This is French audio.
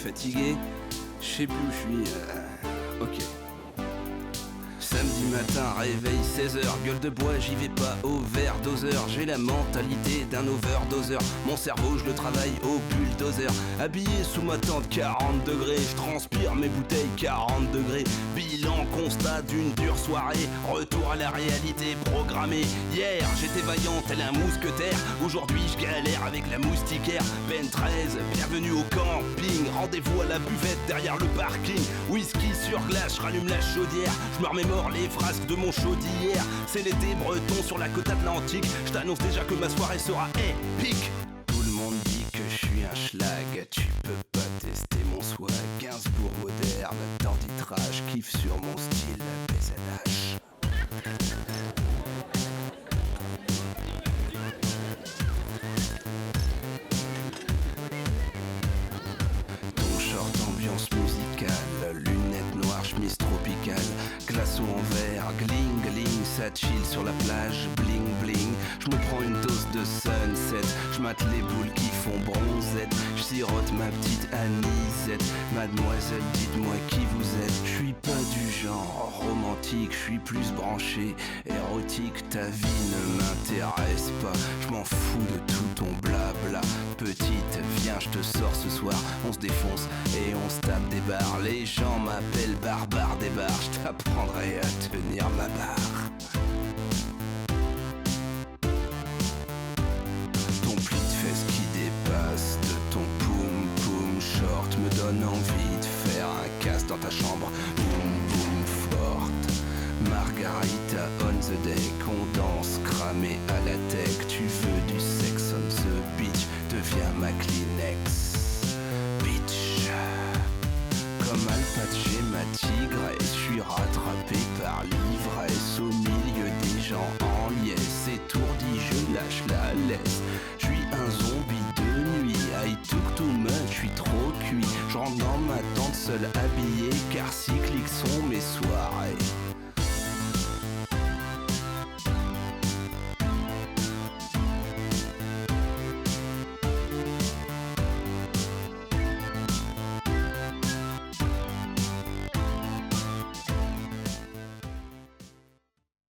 fatigué. Je sais plus où je suis. Ok. Samedi matin, réveil 16h, gueule de bois, j'y vais pas au verre doseur. J'ai la mentalité d'un overdoseur. Mon cerveau, je le travaille au bulldozer. Habillé sous ma tente 40 degrés, je transpire mes bouteilles 40 degrés. Bilan, constat d'une dure soirée. Retour à la réalité programmée. Hier, j'étais vaillant tel un mousquetaire. Aujourd'hui, je galère avec la moustiquaire. 13, bienvenue au camping. Rendez-vous à la buvette derrière le parking. Whisky sur glace, je rallume la chaudière. Je me remémore les frasques de mon show d'hier. C'est l'été breton sur la côte atlantique. Je t'annonce déjà que ma soirée sera épique. Tout le monde dit que je suis un schlag. Tu peux pas tester mon swag. Gainsbourg moderne, torditrage. Kiffe sur mon style, PZH. Ton short ambiance musicale, lunettes noires, chemise tropicale, glaçon en verre, gling gling, ça chill sur la plage, bling bling. Je me prends une dose de sunset, je mate les boules qui font bronzette, je sirote ma petite anisette. Mademoiselle, dites-moi qui vous êtes. Je suis pas du genre romantique, je suis plus branché érotique. Ta vie ne m'intéresse pas, je m'en fous de tout ton blabla. Petite, viens, je te sors ce soir, on se défonce et on se tape des barres. Les gens m'appellent barbare des bars, je t'apprendrai à tenir ma barre. Ton pli de fesses qui dépasse de ton poum poum short me donne envie de faire un casse dans ta chambre. Boum boum forte. Margarita on the deck, on danse cramé à la tech. Tu veux du sex on the beach, deviens ma Kleenex. Bitch. Comme Al Pacino, ma tigresse, je suis rattrapé par l'ivresse. Au milieu des gens en liesse, étourdi, je lâche la laisse. Je suis un zombie de nuit, I took too much, je suis trop cuit. Je rentre dans ma tente seul habillé, car cycliques sont mes soirées.